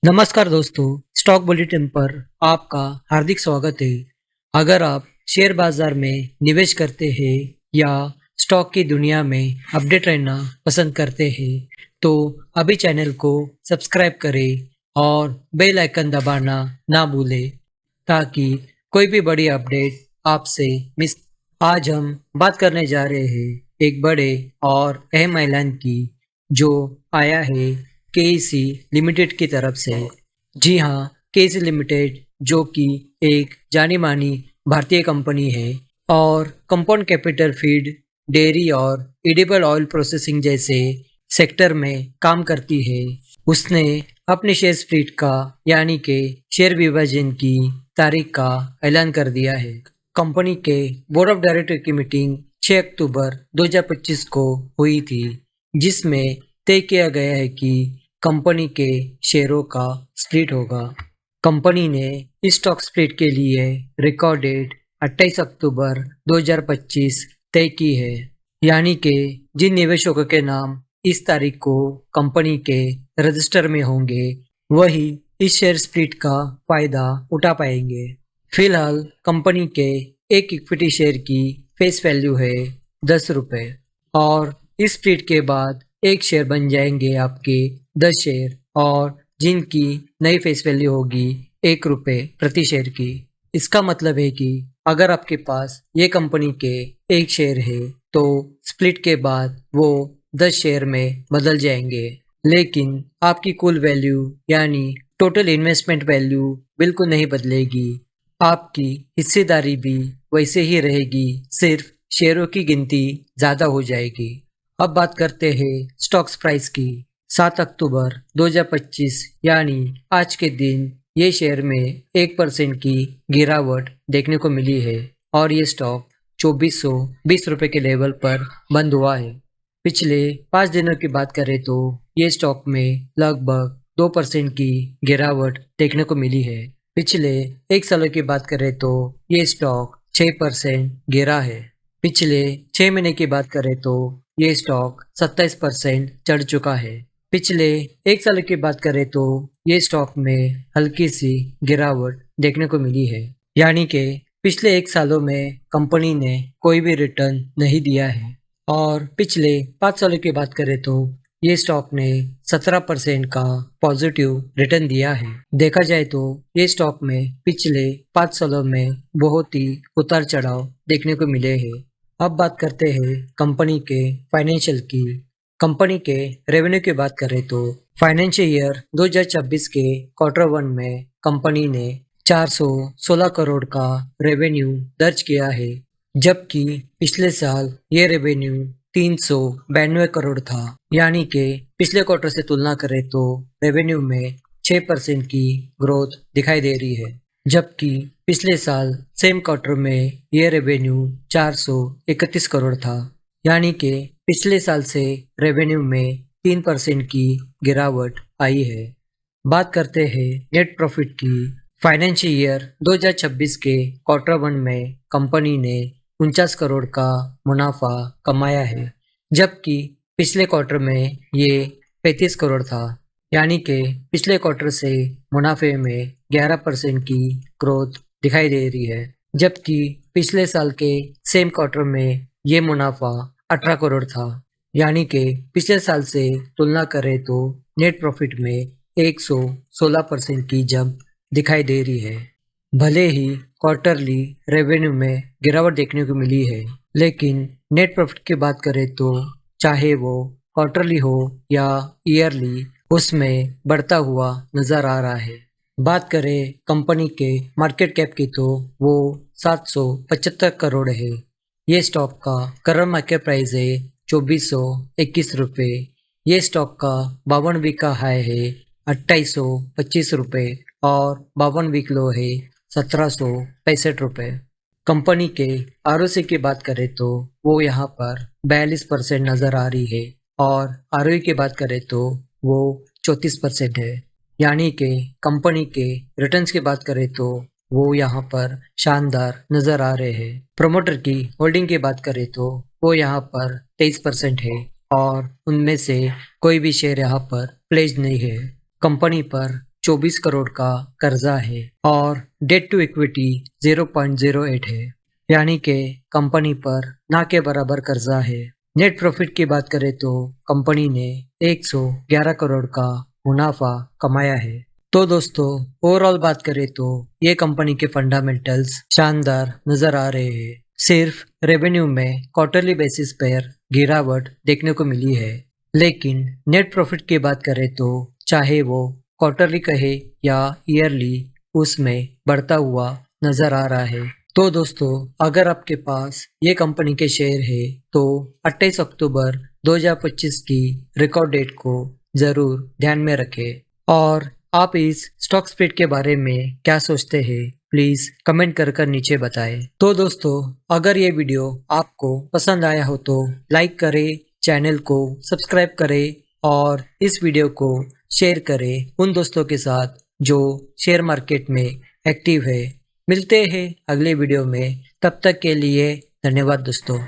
नमस्कार दोस्तों, stock bulletin पर आपका हार्दिक स्वागत है। अगर आप शेयर बाजार में निवेश करते हैं या स्टॉक की दुनिया में अपडेट रहना पसंद करते हैं, तो अभी चैनल को सब्सक्राइब करें और बेल आइकन दबाना ना भूलें ताकि कोई भी बड़ी अपडेट आपसे मिस। आज हम बात करने जा रहे हैं एक बड़े और अहम ऐलान की जो आया है केईसी लिमिटेड की तरफ से। जी हाँ, केईसी लिमिटेड जो कि एक जानी मानी भारतीय कंपनी है और कंपाउंड कैपिटल फीड, डेयरी और एडिबल ऑयल प्रोसेसिंग जैसे सेक्टर में काम करती है। उसने अपने शेयर स्प्लिट का यानी कि शेयर विभाजन की तारीख का ऐलान कर दिया है। कंपनी के बोर्ड ऑफ डायरेक्टर की मीटिंग 6 अक्टूबर 2025 को हुई थी, जिसमें तय किया गया है कि कंपनी के शेयरों का स्प्लिट होगा। कंपनी ने इस स्टॉक स्प्लिट के लिए रिकॉर्ड डेट 28 अक्टूबर 2025 तय की है, यानी कि जिन निवेशकों के नाम इस तारीख को कंपनी के रजिस्टर में होंगे वही इस शेयर स्प्लिट का फायदा उठा पाएंगे। फिलहाल कंपनी के एक इक्विटी शेयर की फेस वैल्यू है 10 रुपये और इस स्प्लिट के बाद एक शेयर बन जाएंगे आपके 10 शेयर और जिनकी नई फेस वैल्यू होगी 1 रुपये प्रति शेयर की। इसका मतलब है कि अगर आपके पास ये कंपनी के एक शेयर है तो स्प्लिट के बाद वो 10 शेयर में बदल जाएंगे, लेकिन आपकी कुल वैल्यू यानी टोटल इन्वेस्टमेंट वैल्यू बिल्कुल नहीं बदलेगी। आपकी हिस्सेदारी भी वैसे ही रहेगी, सिर्फ शेयरों की गिनती ज़्यादा हो जाएगी। अब बात करते हैं स्टॉक्स प्राइस की। 7 अक्टूबर 2025 यानी आज के दिन ये शेयर में 1% की गिरावट देखने को मिली है और ये स्टॉक 2420 रुपये के लेवल पर बंद हुआ है। पिछले 5 दिनों की बात करें तो ये स्टॉक में लगभग 2% की गिरावट देखने को मिली है। पिछले एक सालों की बात करें तो ये स्टॉक 6% गिरा है। पिछले 6 महीने की बात करें तो ये स्टॉक 27% चढ़ चुका है। पिछले एक साल की बात करें तो ये स्टॉक में हल्की सी गिरावट देखने को मिली है, यानी कि पिछले एक सालों में कंपनी ने कोई भी रिटर्न नहीं दिया है। और पिछले 5 सालों की बात करें तो ये स्टॉक ने 17% का पॉजिटिव रिटर्न दिया है। देखा जाए तो ये स्टॉक में पिछले 5 सालों में बहुत ही उतार चढ़ाव देखने को मिले हैं। अब बात करते हैं कंपनी के फाइनेंशियल की। कंपनी के रेवेन्यू की बात करें तो फाइनेंशियल ईयर 2026 के क्वार्टर 1 में कंपनी ने 416 करोड़ का रेवेन्यू दर्ज किया है, जबकि पिछले साल ये रेवेन्यू 392 करोड़ था, यानी कि पिछले क्वार्टर से तुलना करें तो रेवेन्यू में 6% की ग्रोथ दिखाई दे रही है, जबकि पिछले साल सेम क्वार्टर में ये रेवेन्यू 431 करोड़ था, यानी कि पिछले साल से रेवेन्यू में 3% की गिरावट आई है। बात करते हैं नेट प्रॉफिट की। फाइनेंशियल ईयर 2026 के क्वार्टर 1 में कंपनी ने 49 करोड़ का मुनाफा कमाया है, जबकि पिछले क्वार्टर में ये 35 करोड़ था, यानी कि पिछले क्वार्टर से मुनाफे में 11% की ग्रोथ दिखाई दे रही है, जबकि पिछले साल के सेम क्वार्टर में ये मुनाफा 18 करोड़ था, यानी कि पिछले साल से तुलना करें तो नेट प्रॉफिट में 116% की जंप दिखाई दे रही है। भले ही क्वार्टरली रेवेन्यू में गिरावट देखने को मिली है, लेकिन नेट प्रॉफिट की बात करें तो चाहे वो क्वार्टरली हो या ईयरली, उसमें बढ़ता हुआ नजर आ रहा है। बात करें कंपनी के मार्केट कैप की तो वो 775 करोड़ है। ये स्टॉक का करंट मार्केट प्राइस है 2421 रुपये। ये स्टॉक का 52 वीक का हाई है 2825 रुपये और 52 वीक लो है 1765 रुपये। कंपनी के आरओसी की बात करें तो वो यहाँ पर 42% नजर आ रही है और आरओई की बात करें तो वो 34% है, यानी कि कंपनी के रिटर्न्स की बात करें तो वो यहाँ पर शानदार नजर आ रहे हैं। प्रोमोटर की होल्डिंग की बात करें तो वो यहाँ पर 23% है और उनमें से कोई भी शेयर यहाँ पर प्लेज नहीं है। कंपनी पर 24 करोड़ का कर्जा है और डेट टू इक्विटी 0.08 है, यानी कि कंपनी पर ना के बराबर कर्जा है। नेट प्रॉफिट की बात करें तो कंपनी ने 111 करोड़ का मुनाफा कमाया है। तो दोस्तों, ओवरऑल बात करें तो ये कंपनी के फंडामेंटल्स शानदार नजर आ रहे हैं। सिर्फ रेवेन्यू में क्वार्टरली बेसिस पर गिरावट देखने को मिली है, लेकिन नेट प्रॉफिट की बात करें तो चाहे वो क्वार्टरली कहे या ईयरली, उसमें बढ़ता हुआ नजर आ रहा है। तो दोस्तों, अगर आपके पास ये कंपनी के शेयर है तो 28 अक्टूबर 2025 की रिकॉर्ड डेट को जरूर ध्यान में रखें। और आप इस स्टॉक स्प्लिट के बारे में क्या सोचते हैं, प्लीज कमेंट कर नीचे बताएं। तो दोस्तों, अगर ये वीडियो आपको पसंद आया हो तो लाइक करें, चैनल को सब्सक्राइब करें और इस वीडियो को शेयर करें उन दोस्तों के साथ जो शेयर मार्केट में एक्टिव है। मिलते हैं अगले वीडियो में, तब तक के लिए धन्यवाद दोस्तों।